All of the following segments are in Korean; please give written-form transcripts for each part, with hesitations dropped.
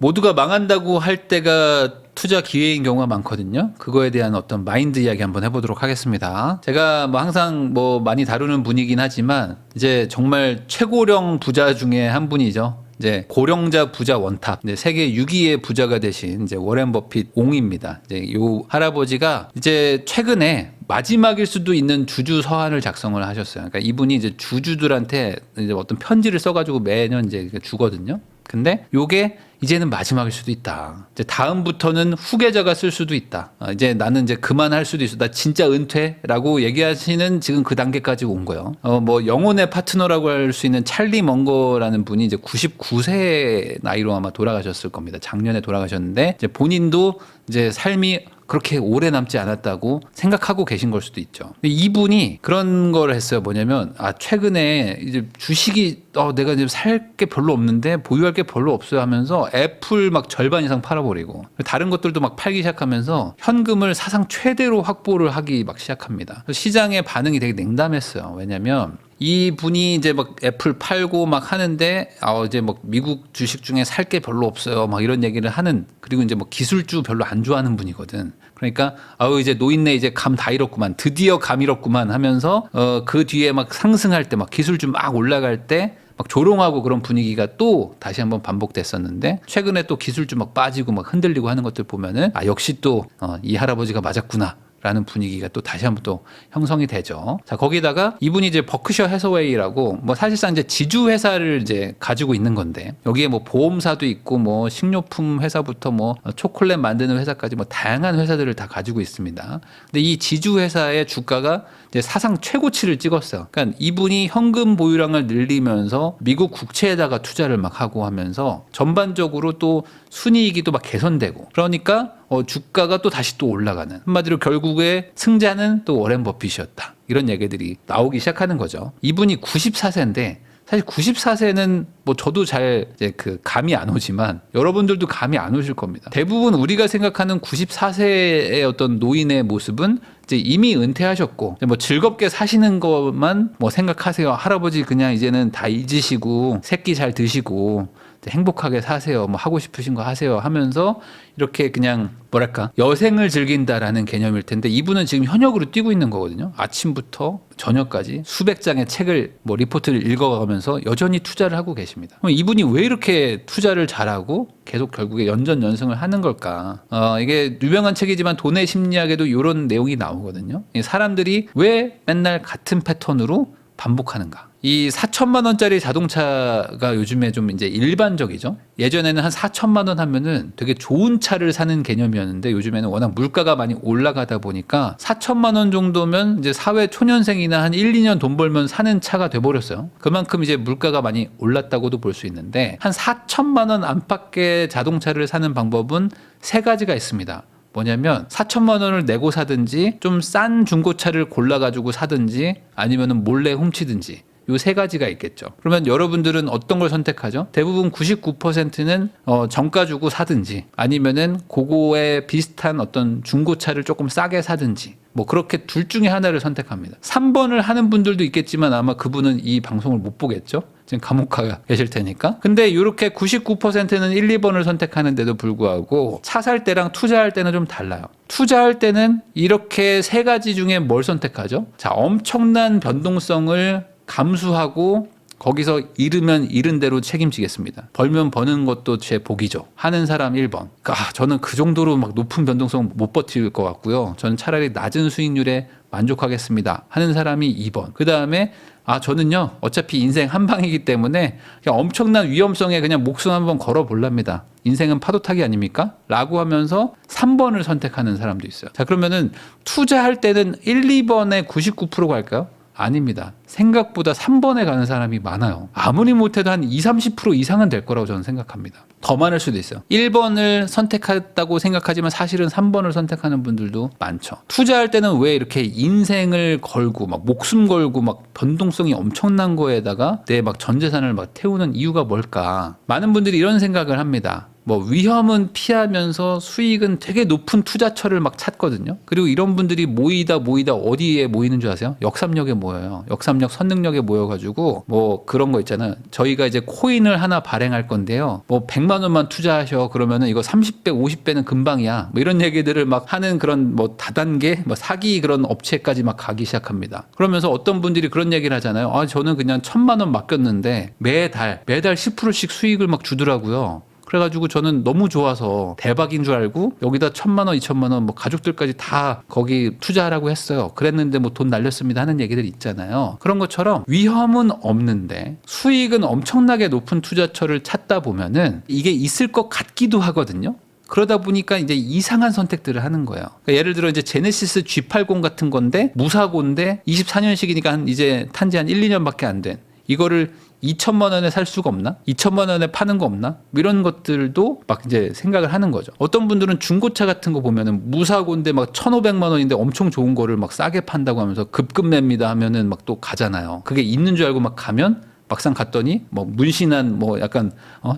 모두가 망한다고 할 때가 투자 기회인 경우가 많거든요. 그거에 대한 어떤 마인드 이야기 한번 해보도록 하겠습니다. 제가 뭐 항상 뭐 많이 다루는 분이긴 하지만 이제 정말 최고령 부자 중에 한 분이죠. 이제 고령자 부자 원탑, 이제 세계 6위의 부자가 되신 이제 워렌 버핏 옹입니다. 이제 요 할아버지가 이제 최근에 마지막일 수도 있는 주주 서한을 작성을 하셨어요. 그러니까 이분이 이제 주주들한테 이제 어떤 편지를 써가지고 매년 이제 주거든요. 근데 요게 이제는 마지막일 수도 있다. 이제 다음부터는 후계자가 쓸 수도 있다. 이제 나는 이제 그만할 수도 있어. 나 진짜 은퇴라고 얘기하시는 지금 그 단계까지 온 거예요. 뭐 영혼의 파트너라고 할 수 있는 찰리 먼거라는 분이 이제 99세 나이로 아마 돌아가셨을 겁니다. 작년에 돌아가셨는데 이제 본인도 이제 삶이 그렇게 오래 남지 않았다고 생각하고 계신 걸 수도 있죠. 근데 이분이 그런 걸 했어요. 뭐냐면 최근에 이제 주식이 내가 지금 살 게 별로 없는데 보유할 게 별로 없어요 하면서 애플 막 절반 이상 팔아버리고 다른 것들도 막 팔기 시작하면서 현금을 사상 최대로 확보를 하기 막 시작합니다. 시장의 반응이 되게 냉담했어요. 왜냐면 이 분이 이제 막 애플 팔고 막 하는데 이제 막 미국 주식 중에 살 게 별로 없어요 막 이런 얘기를 하는, 그리고 이제 뭐 기술주 별로 안 좋아하는 분이거든. 그러니까 이제 노인네 이제 감 다 잃었구만, 드디어 감 잃었구만 하면서 그 뒤에 막 상승할 때 막 기술주 막 올라갈 때 막 조롱하고 그런 분위기가 또 다시 한번 반복됐었는데, 최근에 또 기술주 막 빠지고 막 흔들리고 하는 것들 보면은 역시 또 이 할아버지가 맞았구나 라는 분위기가 또 다시 한번 또 형성이 되죠. 자, 거기다가 이분이 이제 버크셔 해서웨이라고 뭐 사실상 이제 지주 회사를 이제 가지고 있는 건데, 여기에 뭐 보험사도 있고 뭐 식료품 회사부터 뭐 초콜릿 만드는 회사까지 뭐 다양한 회사들을 다 가지고 있습니다. 근데 이 지주 회사의 주가가 이제 사상 최고치를 찍었어요. 그러니까 이분이 현금 보유량을 늘리면서 미국 국채에다가 투자를 막 하고 하면서 전반적으로 또 순이익이 또 막 개선되고, 그러니까 주가가 또 다시 또 올라가는, 한마디로 결국에 승자는 또 워렌 버핏이었다, 이런 얘기들이 나오기 시작하는 거죠. 이분이 94세인데 사실 94세는 뭐 저도 잘 이제 감이 안 오지만 여러분들도 감이 안 오실 겁니다. 대부분 우리가 생각하는 94세의 어떤 노인의 모습은 이제 이미 은퇴하셨고 뭐 즐겁게 사시는 것만 뭐 생각하세요. 할아버지 그냥 이제는 다 잊으시고 새끼 잘 드시고 행복하게 사세요. 뭐 하고 싶으신 거 하세요 하면서 이렇게 그냥 뭐랄까 여생을 즐긴다라는 개념일 텐데, 이분은 지금 현역으로 뛰고 있는 거거든요. 아침부터 저녁까지 수백 장의 책을 뭐 리포트를 읽어가면서 여전히 투자를 하고 계십니다. 그럼 이분이 왜 이렇게 투자를 잘하고 계속 결국에 연전연승을 하는 걸까? 이게 유명한 책이지만 돈의 심리학에도 이런 내용이 나오거든요. 사람들이 왜 맨날 같은 패턴으로 반복하는가? 이 4천만 원짜리 자동차가 요즘에 좀 이제 일반적이죠. 예전에는 한 4천만 원 하면은 되게 좋은 차를 사는 개념이었는데, 요즘에는 워낙 물가가 많이 올라가다 보니까 4천만 원 정도면 이제 사회 초년생이나 한 1, 2년 돈 벌면 사는 차가 돼버렸어요. 그만큼 이제 물가가 많이 올랐다고도 볼 수 있는데, 한 4천만 원 안팎의 자동차를 사는 방법은 세 가지가 있습니다. 뭐냐면 4천만 원을 내고 사든지, 좀 싼 중고차를 골라가지고 사든지, 아니면은 몰래 훔치든지, 요 세 가지가 있겠죠. 그러면 여러분들은 어떤 걸 선택하죠? 대부분 99%는 정가 주고 사든지, 아니면은 그거에 비슷한 어떤 중고차를 조금 싸게 사든지, 뭐 그렇게 둘 중에 하나를 선택합니다. 3번을 하는 분들도 있겠지만 아마 그분은 이 방송을 못 보겠죠? 지금 감옥 가 계실 테니까. 근데 이렇게 99%는 1, 2번을 선택하는데도 불구하고 차 살 때랑 투자할 때는 좀 달라요. 투자할 때는 이렇게 세 가지 중에 뭘 선택하죠? 자, 엄청난 변동성을 감수하고 거기서 잃으면 잃은 대로 책임지겠습니다. 벌면 버는 것도 제 복이죠. 하는 사람 1번. 저는 그 정도로 막 높은 변동성 못 버틸 것 같고요. 저는 차라리 낮은 수익률에 만족하겠습니다. 하는 사람이 2번. 그 다음에 저는요 어차피 인생 한 방이기 때문에 그냥 엄청난 위험성에 그냥 목숨 한번 걸어볼랍니다. 인생은 파도 타기 아닙니까? 라고 하면서 3번을 선택하는 사람도 있어요. 자, 그러면은 투자할 때는 1, 2번에 99% 갈까요? 아닙니다. 생각보다 3번에 가는 사람이 많아요. 아무리 못해도 한 20, 30% 이상은 될 거라고 저는 생각합니다. 더 많을 수도 있어요. 1번을 선택했다고 생각하지만 사실은 3번을 선택하는 분들도 많죠. 투자할 때는 왜 이렇게 인생을 걸고 막 목숨 걸고 막 변동성이 엄청난 거에다가 내 막 전 재산을 막 태우는 이유가 뭘까? 많은 분들이 이런 생각을 합니다. 뭐 위험은 피하면서 수익은 되게 높은 투자처를 막 찾거든요. 그리고 이런 분들이 모이다 어디에 모이는 줄 아세요? 역삼역에 모여요. 역삼역 선능력에 모여가지고 뭐 그런 거 있잖아요. 저희가 이제 코인을 하나 발행할 건데요. 뭐 100만 원만 투자하셔. 그러면은 이거 30배, 50배는 금방이야. 뭐 이런 얘기들을 막 하는 그런 뭐 다단계, 뭐 사기 그런 업체까지 막 가기 시작합니다. 그러면서 어떤 분들이 그런 얘기를 하잖아요. 아, 저는 그냥 1,000만 원 맡겼는데 매달 10%씩 수익을 막 주더라고요. 그래가지고 저는 너무 좋아서 대박인 줄 알고 여기다 1,000만 원, 2,000만 원 뭐 가족들까지 다 거기 투자하라고 했어요. 그랬는데 뭐 돈 날렸습니다 하는 얘기들 있잖아요. 그런 것처럼 위험은 없는데 수익은 엄청나게 높은 투자처를 찾다 보면은 이게 있을 것 같기도 하거든요. 그러다 보니까 이제 이상한 선택들을 하는 거예요. 그러니까 예를 들어 이제 제네시스 G80 같은 건데 무사고인데 24년식이니까 이제 탄지 한 1, 2년밖에 안 된 이거를 2천만 원에 살 수가 없나? 2천만 원에 파는 거 없나? 이런 것들도 막 이제 생각을 하는 거죠. 어떤 분들은 중고차 같은 거 보면은 무사고인데 막 1,500만 원인데 엄청 좋은 거를 막 싸게 판다고 하면서 급급맵니다 하면은 막 또 가잖아요. 그게 있는 줄 알고 막 가면 막상 갔더니 뭐 문신한 뭐 약간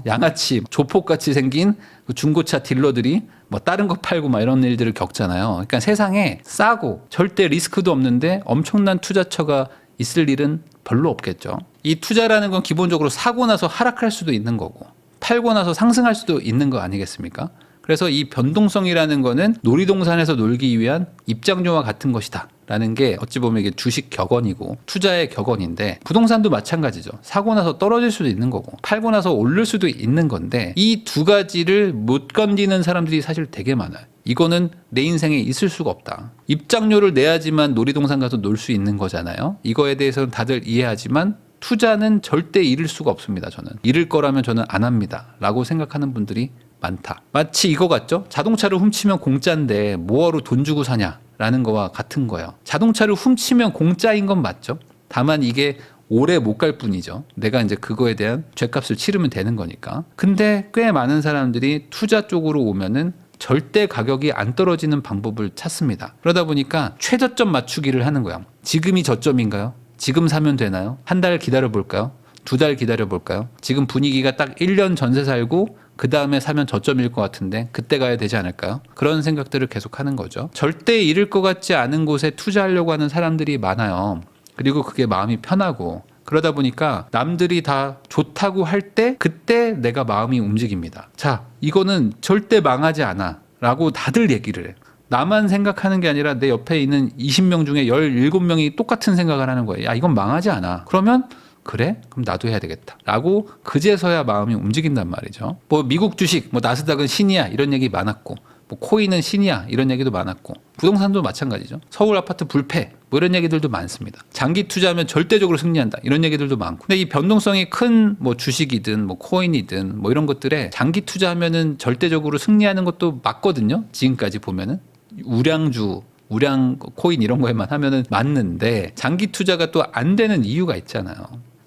양아치 조폭같이 생긴 그 중고차 딜러들이 뭐 다른 거 팔고 막 이런 일들을 겪잖아요. 그러니까 세상에 싸고 절대 리스크도 없는데 엄청난 투자처가 있을 일은 별로 없겠죠. 이 투자라는 건 기본적으로 사고 나서 하락할 수도 있는 거고 팔고 나서 상승할 수도 있는 거 아니겠습니까? 그래서 이 변동성이라는 거는 놀이동산에서 놀기 위한 입장료와 같은 것이다 라는 게 어찌 보면 이게 주식 격언이고 투자의 격언인데 부동산도 마찬가지죠. 사고 나서 떨어질 수도 있는 거고 팔고 나서 오를 수도 있는 건데 이 두 가지를 못 견디는 사람들이 사실 되게 많아요. 이거는 내 인생에 있을 수가 없다. 입장료를 내야지만 놀이동산 가서 놀 수 있는 거잖아요. 이거에 대해서는 다들 이해하지만 투자는 절대 잃을 수가 없습니다. 저는 잃을 거라면 저는 안 합니다 라고 생각하는 분들이 많다. 마치 이거 같죠? 자동차를 훔치면 공짜인데 뭐하러 돈 주고 사냐라는 거와 같은 거예요. 자동차를 훔치면 공짜인 건 맞죠? 다만 이게 오래 못 갈 뿐이죠. 내가 이제 그거에 대한 죗값을 치르면 되는 거니까. 근데 꽤 많은 사람들이 투자 쪽으로 오면은 절대 가격이 안 떨어지는 방법을 찾습니다. 그러다 보니까 최저점 맞추기를 하는 거야. 지금이 저점인가요? 지금 사면 되나요? 한 달 기다려 볼까요? 2달 기다려 볼까요? 지금 분위기가 딱 1년 전세 살고 그 다음에 사면 저점일 것 같은데 그때 가야 되지 않을까요? 그런 생각들을 계속 하는 거죠. 절대 잃을 것 같지 않은 곳에 투자하려고 하는 사람들이 많아요. 그리고 그게 마음이 편하고 그러다 보니까 남들이 다 좋다고 할 때 그때 내가 마음이 움직입니다. 자, 이거는 절대 망하지 않아 라고 다들 얘기를 해. 나만 생각하는 게 아니라 내 옆에 있는 20명 중에 17명이 똑같은 생각을 하는 거예요. 야, 이건 망하지 않아. 그러면 그래? 그럼 나도 해야 되겠다. 라고 그제서야 마음이 움직인단 말이죠. 뭐 미국 주식, 뭐 나스닥은 신이야 이런 얘기 많았고 뭐 코인은 신이야 이런 얘기도 많았고 부동산도 마찬가지죠. 서울 아파트 불패 뭐 이런 얘기들도 많습니다. 장기 투자하면 절대적으로 승리한다 이런 얘기들도 많고 근데 이 변동성이 큰 뭐 주식이든 뭐 코인이든 뭐 이런 것들에 장기 투자하면은 절대적으로 승리하는 것도 맞거든요. 지금까지 보면은 우량주 우량 코인 이런 거에만 하면은 맞는데 장기 투자가 또 안 되는 이유가 있잖아요.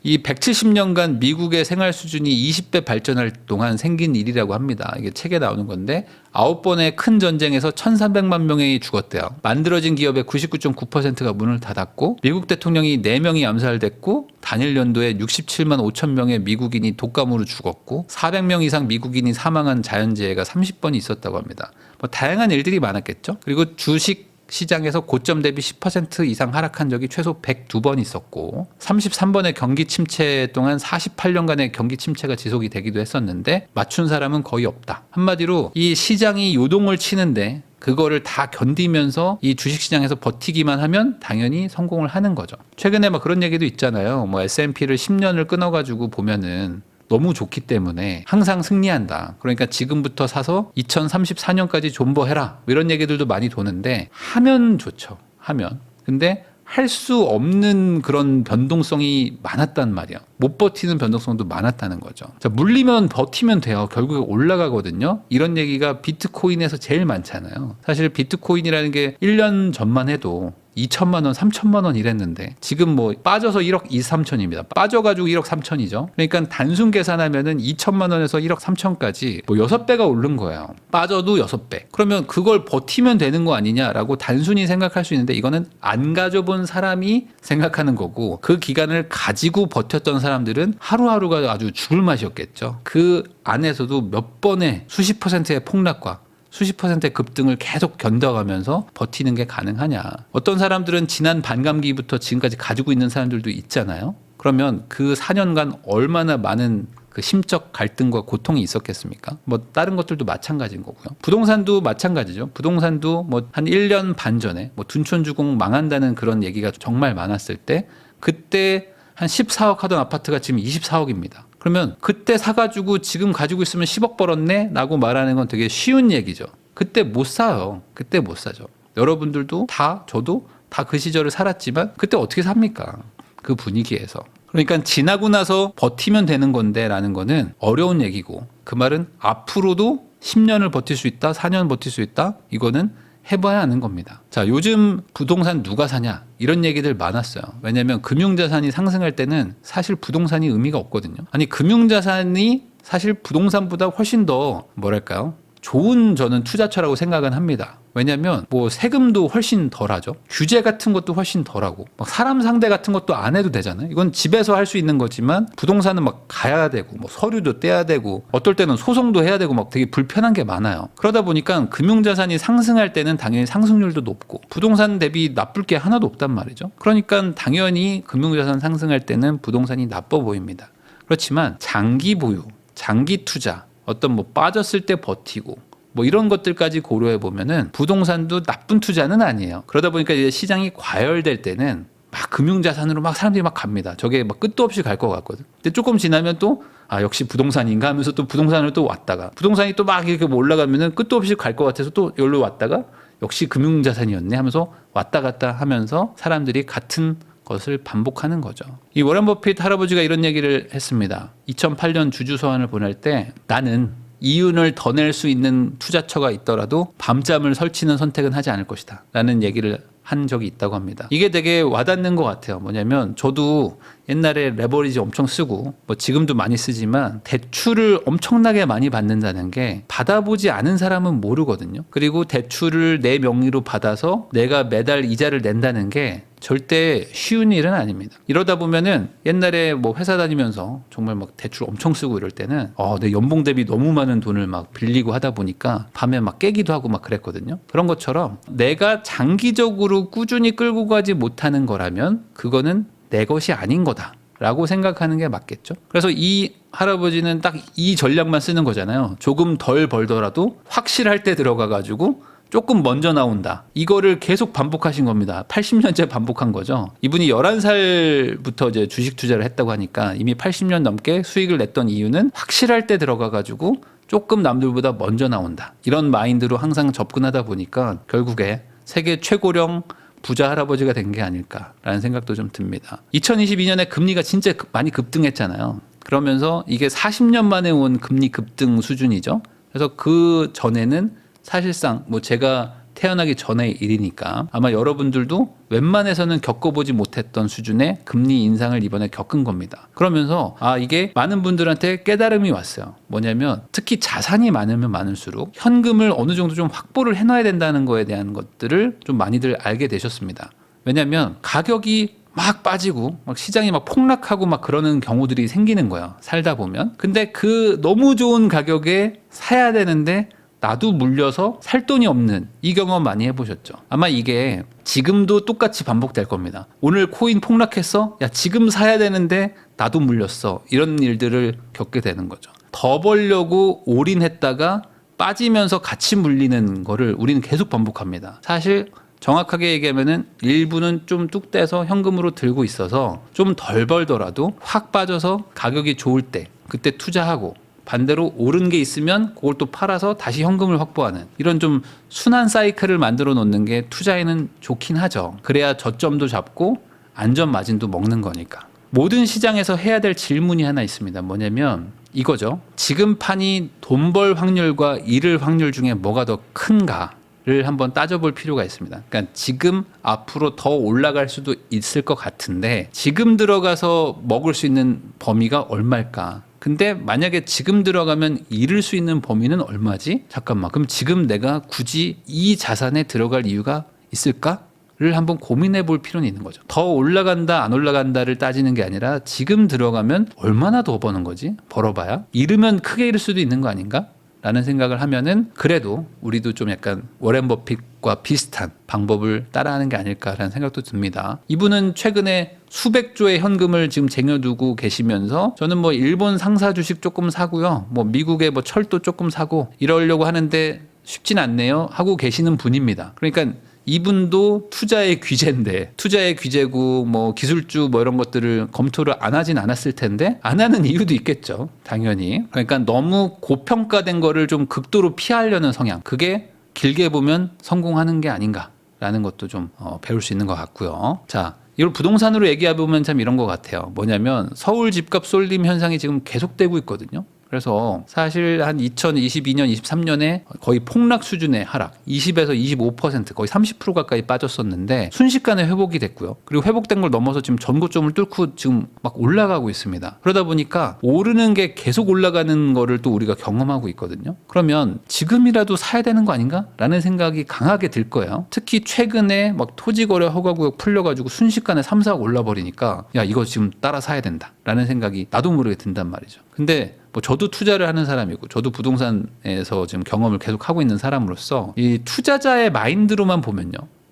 이 170년간 미국의 생활 수준이 20배 발전할 동안 생긴 일이라고 합니다. 이게 책에 나오는 건데 9번의 큰 전쟁에서 1,300만 명이 죽었대요. 만들어진 기업의 99.9%가 문을 닫았고 미국 대통령이 4명이 암살됐고 단일 연도에 67만 5천 명의 미국인이 독감으로 죽었고 400명 이상 미국인이 사망한 자연재해가 30번이 있었다고 합니다. 뭐 다양한 일들이 많았겠죠. 그리고 주식 시장에서 고점 대비 10% 이상 하락한 적이 최소 102번 있었고 33번의 경기 침체 동안 48년간의 경기 침체가 지속이 되기도 했었는데 맞춘 사람은 거의 없다. 한마디로 이 시장이 요동을 치는데 그거를 다 견디면서 이 주식시장에서 버티기만 하면 당연히 성공을 하는 거죠. 최근에 막 그런 얘기도 있잖아요. 뭐 S&P를 10년을 끊어가지고 보면은 너무 좋기 때문에 항상 승리한다. 그러니까 지금부터 사서 2034년까지 존버해라. 이런 얘기들도 많이 도는데 하면 좋죠. 하면. 근데 할 수 없는 그런 변동성이 많았단 말이야. 못 버티는 변동성도 많았다는 거죠. 자, 물리면 버티면 돼요. 결국에 올라가거든요. 이런 얘기가 비트코인에서 제일 많잖아요. 사실 비트코인이라는 게 1년 전만 해도 2천만 원, 3천만 원 이랬는데 지금 뭐 빠져서 1억 2, 3천입니다. 빠져가지고 1억 3천이죠. 그러니까 단순 계산하면은 2천만 원에서 1억 3천까지 뭐 6배가 오른 거예요. 빠져도 6배. 그러면 그걸 버티면 되는 거 아니냐라고 단순히 생각할 수 있는데 이거는 안 가져본 사람이 생각하는 거고 그 기간을 가지고 버텼던 사람들은 하루하루가 아주 죽을 맛이었겠죠. 그 안에서도 몇 번의 수십 %의 폭락과 수십 %의 급등을 계속 견뎌가면서 버티는 게 가능하냐. 어떤 사람들은 지난 반감기부터 지금까지 가지고 있는 사람들도 있잖아요. 그러면 그 4년간 얼마나 많은 그 심적 갈등과 고통이 있었겠습니까? 뭐 다른 것들도 마찬가지인 거고요. 부동산도 마찬가지죠. 부동산도 뭐 한 1년 반 전에 뭐 둔촌주공 망한다는 그런 얘기가 정말 많았을 때 그때 한 14억 하던 아파트가 지금 24억입니다. 그러면 그때 사가지고 지금 가지고 있으면 10억 벌었네? 라고 말하는 건 되게 쉬운 얘기죠. 그때 못 사요. 그때 못 사죠. 여러분들도 다, 저도 다 그 시절을 살았지만 그때 어떻게 삽니까? 그 분위기에서. 그러니까 지나고 나서 버티면 되는 건데 라는 거는 어려운 얘기고 그 말은 앞으로도 10년을 버틸 수 있다, 4년 버틸 수 있다? 이거는 해봐야 하는 겁니다. 자, 요즘 부동산 누가 사냐? 이런 얘기들 많았어요. 왜냐하면 금융자산이 상승할 때는 사실 부동산이 의미가 없거든요. 아니, 금융자산이 사실 부동산보다 훨씬 더 뭐랄까요? 좋은 저는 투자처라고 생각은 합니다. 왜냐하면 뭐 세금도 훨씬 덜하죠. 규제 같은 것도 훨씬 덜하고 막 사람 상대 같은 것도 안 해도 되잖아요. 이건 집에서 할 수 있는 거지만 부동산은 막 가야 되고 뭐 서류도 떼야 되고 어떨 때는 소송도 해야 되고 막 되게 불편한 게 많아요. 그러다 보니까 금융자산이 상승할 때는 당연히 상승률도 높고 부동산 대비 나쁠 게 하나도 없단 말이죠. 그러니까 당연히 금융자산 상승할 때는 부동산이 나빠 보입니다. 그렇지만 장기 보유, 장기 투자, 어떤 뭐 빠졌을 때 버티고 뭐 이런 것들까지 고려해 보면은 부동산도 나쁜 투자는 아니에요. 그러다 보니까 이제 시장이 과열될 때는 막 금융자산으로 막 사람들이 막 갑니다. 저게 막 끝도 없이 갈 것 같거든. 근데 조금 지나면 또 아, 역시 부동산인가 하면서 또 부동산으로 또 왔다가 부동산이 또 막 이렇게 올라가면은 끝도 없이 갈 것 같아서 또 여기로 왔다가 역시 금융자산이었네 하면서 왔다 갔다 하면서 사람들이 같은 것을 반복하는 거죠. 이 워런 버핏 할아버지가 이런 얘기를 했습니다. 2008년 주주서한을 보낼 때 나는 이윤을 더 낼 수 있는 투자처가 있더라도 밤잠을 설치는 선택은 하지 않을 것이다 라는 얘기를 한 적이 있다고 합니다. 이게 되게 와닿는 것 같아요. 뭐냐면 저도 옛날에 레버리지 엄청 쓰고 뭐 지금도 많이 쓰지만 대출을 엄청나게 많이 받는다는 게 받아보지 않은 사람은 모르거든요. 그리고 대출을 내 명의로 받아서 내가 매달 이자를 낸다는 게 절대 쉬운 일은 아닙니다. 이러다 보면은 옛날에 뭐 회사 다니면서 정말 막 대출 엄청 쓰고 이럴 때는 내 연봉 대비 너무 많은 돈을 막 빌리고 하다 보니까 밤에 막 깨기도 하고 막 그랬거든요. 그런 것처럼 내가 장기적으로 꾸준히 끌고 가지 못하는 거라면 그거는 내 것이 아닌 거다라고 생각하는 게 맞겠죠. 그래서 이 할아버지는 딱 이 전략만 쓰는 거잖아요. 조금 덜 벌더라도 확실할 때 들어가 가지고 조금 먼저 나온다. 이거를 계속 반복하신 겁니다. 80년째 반복한 거죠. 이분이 11살부터 이제 주식 투자를 했다고 하니까 이미 80년 넘게 수익을 냈던 이유는 확실할 때 들어가 가지고 조금 남들보다 먼저 나온다. 이런 마인드로 항상 접근하다 보니까 결국에 세계 최고령 부자 할아버지가 된 게 아닐까라는 생각도 좀 듭니다. 2022년에 금리가 진짜 많이 급등했잖아요. 그러면서 이게 40년 만에 온 금리 급등 수준이죠. 그래서 그 전에는 사실상 뭐 제가 태어나기 전의 일이니까 아마 여러분들도 웬만해서는 겪어보지 못했던 수준의 금리 인상을 이번에 겪은 겁니다. 그러면서 이게 많은 분들한테 깨달음이 왔어요. 뭐냐면 특히 자산이 많으면 많을수록 현금을 어느 정도 좀 확보를 해놔야 된다는 거에 대한 것들을 좀 많이들 알게 되셨습니다. 왜냐하면 가격이 막 빠지고 막 시장이 막 폭락하고 막 그러는 경우들이 생기는 거예요. 살다 보면. 근데 그 너무 좋은 가격에 사야 되는데 나도 물려서 살 돈이 없는 이 경험 많이 해보셨죠? 아마 이게 지금도 똑같이 반복될 겁니다. 오늘 코인 폭락했어? 야, 지금 사야 되는데 나도 물렸어. 이런 일들을 겪게 되는 거죠. 더 벌려고 올인했다가 빠지면서 같이 물리는 거를 우리는 계속 반복합니다. 사실 정확하게 얘기하면은 일부는 좀 뚝 떼서 현금으로 들고 있어서 좀 덜 벌더라도 확 빠져서 가격이 좋을 때 그때 투자하고 반대로 오른 게 있으면 그걸 또 팔아서 다시 현금을 확보하는 이런 좀 순환 사이클을 만들어 놓는 게 투자에는 좋긴 하죠. 그래야 저점도 잡고 안전 마진도 먹는 거니까. 모든 시장에서 해야 될 질문이 하나 있습니다. 뭐냐면 이거죠. 지금 판이 돈 벌 확률과 잃을 확률 중에 뭐가 더 큰가? 를 한번 따져볼 필요가 있습니다. 그러니까 지금 앞으로 더 올라갈 수도 있을 것 같은데 지금 들어가서 먹을 수 있는 범위가 얼마일까? 근데 만약에 지금 들어가면 잃을 수 있는 범위는 얼마지? 잠깐만. 그럼 지금 내가 굳이 이 자산에 들어갈 이유가 있을까? 를 한번 고민해 볼 필요는 있는 거죠. 더 올라간다 안 올라간다를 따지는 게 아니라 지금 들어가면 얼마나 더 버는 거지? 벌어봐야? 잃으면 크게 잃을 수도 있는 거 아닌가? 라는 생각을 하면은 그래도 우리도 좀 약간 워렌 버핏과 비슷한 방법을 따라하는 게 아닐까라는 생각도 듭니다. 이분은 최근에 수백 조의 현금을 지금 쟁여두고 계시면서 저는 뭐 일본 상사 주식 조금 사고요. 뭐 미국의 뭐 철도 조금 사고 이러려고 하는데 쉽진 않네요. 하고 계시는 분입니다. 그러니까 이분도 투자의 귀재인데 투자의 귀재고 뭐 기술주 뭐 이런 것들을 검토를 안 하진 않았을 텐데 안 하는 이유도 있겠죠. 당연히. 그러니까 너무 고평가된 거를 좀 극도로 피하려는 성향. 그게 길게 보면 성공하는 게 아닌가라는 것도 좀 배울 수 있는 것 같고요. 자, 이걸 부동산으로 얘기해 보면 참 이런 것 같아요. 뭐냐면 서울 집값 쏠림 현상이 지금 계속되고 있거든요. 그래서 사실 한 2022년, 23년에 거의 폭락 수준의 하락, 20에서 25%, 거의 30% 가까이 빠졌었는데 순식간에 회복이 됐고요. 그리고 회복된 걸 넘어서 지금 전고점을 뚫고 지금 막 올라가고 있습니다. 그러다 보니까 오르는 게 계속 올라가는 거를 또 우리가 경험하고 있거든요. 그러면 지금이라도 사야 되는 거 아닌가? 라는 생각이 강하게 들 거예요. 특히 최근에 막 토지거래 허가구역 풀려가지고 순식간에 3, 4억 올라버리니까 야, 이거 지금 따라 사야 된다. 라는 생각이 나도 모르게 든단 말이죠. 근데 뭐 저도 투자를 하는 사람이고 저도 부동산에서 지금 경험을 계속 하고 있는 사람으로서 이 투자자의 마인드로만 보면요.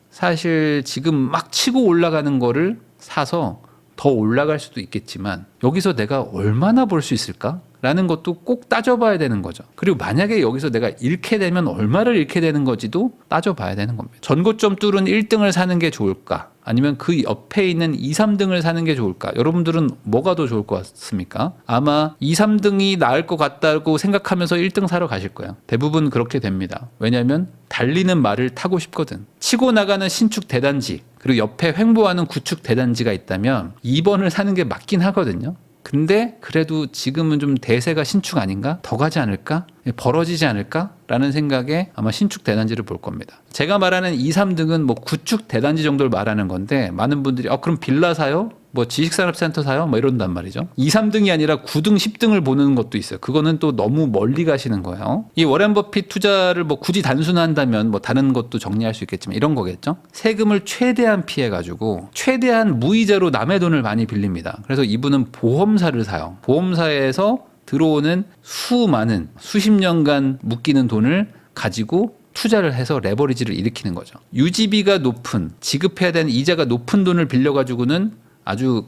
사실 지금 막 치고 올라가는 거를 사서 더 올라갈 수도 있겠지만 여기서 내가 얼마나 벌 수 있을까? 라는 것도 꼭 따져봐야 되는 거죠. 그리고 만약에 여기서 내가 잃게 되면 얼마를 잃게 되는 거지도 따져봐야 되는 겁니다. 전고점 뚫은 1등을 사는 게 좋을까? 아니면 그 옆에 있는 2, 3등을 사는 게 좋을까? 여러분들은 뭐가 더 좋을 것 같습니까? 아마 2, 3등이 나을 것 같다고 생각하면서 1등 사러 가실 거예요. 대부분 그렇게 됩니다. 왜냐하면 달리는 말을 타고 싶거든. 치고 나가는 신축 대단지 그리고 옆에 횡보하는 구축 대단지가 있다면 2번을 사는 게 맞긴 하거든요. 근데 그래도 지금은 좀 대세가 신축 아닌가? 더 가지 않을까? 벌어지지 않을까? 라는 생각에 아마 신축 대단지를 볼 겁니다. 제가 말하는 2, 3등은 뭐 구축 대단지 정도를 말하는 건데 많은 분들이 그럼 빌라 사요? 뭐 지식산업센터 사요? 뭐 이런단 말이죠. 2, 3등이 아니라 9등, 10등을 보는 것도 있어요. 그거는 또 너무 멀리 가시는 거예요. 이 워렌 버핏 투자를 뭐 굳이 단순한다면 뭐 다른 것도 정리할 수 있겠지만 이런 거겠죠. 세금을 최대한 피해가지고 최대한 무이자로 남의 돈을 많이 빌립니다. 그래서 이분은 보험사를 사요. 보험사에서 들어오는 수많은 수십 년간 묶이는 돈을 가지고 투자를 해서 레버리지를 일으키는 거죠. 유지비가 높은 지급해야 되는 이자가 높은 돈을 빌려가지고는 아주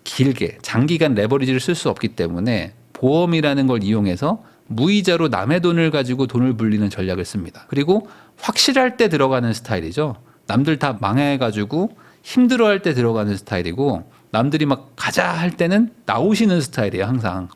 길게 장기간 레버리지를 쓸 수 없기 때문에 보험이라는 걸 이용해서 무이자로 남의 돈을 가지고 돈을 불리는 전략을 씁니다. 그리고 확실할 때 들어가는 스타일이죠. 남들 다 망해가지고 힘들어할 때 들어가는 스타일이고 남들이 막 가자 할 때는 나오시는 스타일이에요. 항상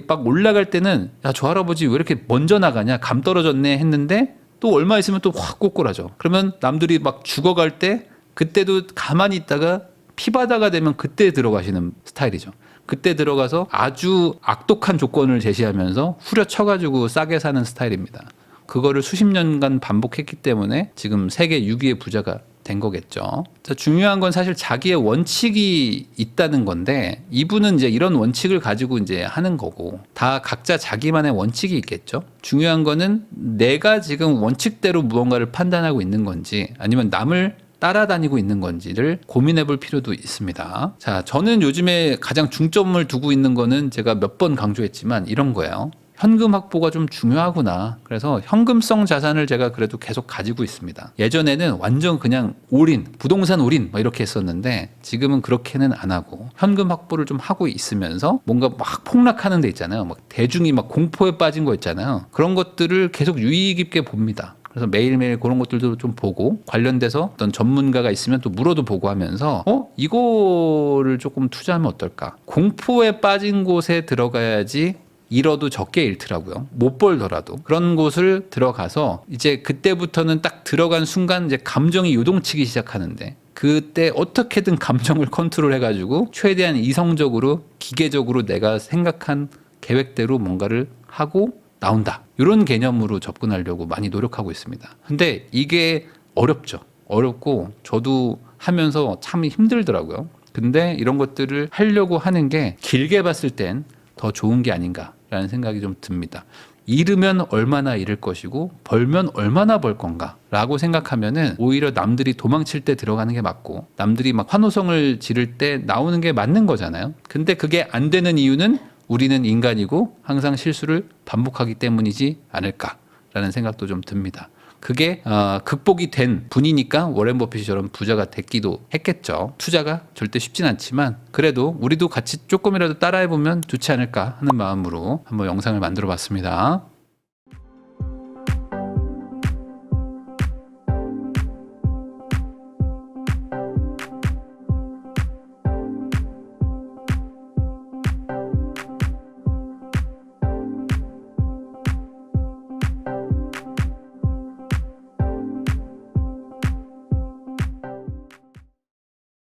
막 올라갈 때는 야, 저 할아버지 왜 이렇게 먼저 나가냐 감 떨어졌네 했는데 또 얼마 있으면 또 확 꼬꾸라져. 그러면 남들이 막 죽어갈 때 그때도 가만히 있다가 피바다가 되면 그때 들어가시는 스타일이죠. 그때 들어가서 아주 악독한 조건을 제시하면서 후려쳐가지고 싸게 사는 스타일입니다. 그거를 수십 년간 반복했기 때문에 지금 세계 6위의 부자가 된 거겠죠. 자, 중요한 건 사실 자기의 원칙이 있다는 건데 이분은 이제 이런 원칙을 가지고 이제 하는 거고 다 각자 자기만의 원칙이 있겠죠. 중요한 거는 내가 지금 원칙대로 무언가를 판단하고 있는 건지 아니면 남을 따라다니고 있는 건지를 고민해 볼 필요도 있습니다. 자, 저는 요즘에 가장 중점을 두고 있는 거는 제가 몇 번 강조했지만 이런 거예요. 현금 확보가 좀 중요하구나. 그래서 현금성 자산을 제가 그래도 계속 가지고 있습니다. 예전에는 완전 그냥 올인, 부동산 올인 이렇게 했었는데 지금은 그렇게는 안 하고 현금 확보를 좀 하고 있으면서 뭔가 막 폭락하는 데 있잖아요. 막 대중이 막 공포에 빠진 거 있잖아요. 그런 것들을 계속 유의 깊게 봅니다. 그래서 매일매일 그런 것들도 좀 보고 관련돼서 어떤 전문가가 있으면 또 물어도 보고 하면서 이거를 조금 투자하면 어떨까? 공포에 빠진 곳에 들어가야지 잃어도 적게 잃더라고요. 못 벌더라도. 그런 곳을 들어가서 이제 그때부터는 딱 들어간 순간 이제 감정이 요동치기 시작하는데 그때 어떻게든 감정을 컨트롤 해가지고 최대한 이성적으로 기계적으로 내가 생각한 계획대로 뭔가를 하고 나온다. 이런 개념으로 접근하려고 많이 노력하고 있습니다. 근데 이게 어렵죠. 어렵고 저도 하면서 참 힘들더라고요. 근데 이런 것들을 하려고 하는 게 길게 봤을 땐 더 좋은 게 아닌가라는 생각이 좀 듭니다. 잃으면 얼마나 잃을 것이고 벌면 얼마나 벌 건가라고 생각하면은 오히려 남들이 도망칠 때 들어가는 게 맞고 남들이 막 환호성을 지를 때 나오는 게 맞는 거잖아요. 근데 그게 안 되는 이유는 우리는 인간이고 항상 실수를 반복하기 때문이지 않을까라는 생각도 좀 듭니다. 그게 극복이 된 분이니까 워렌 버핏이처럼 부자가 됐기도 했겠죠. 투자가 절대 쉽진 않지만 그래도 우리도 같이 조금이라도 따라해보면 좋지 않을까 하는 마음으로 한번 영상을 만들어 봤습니다.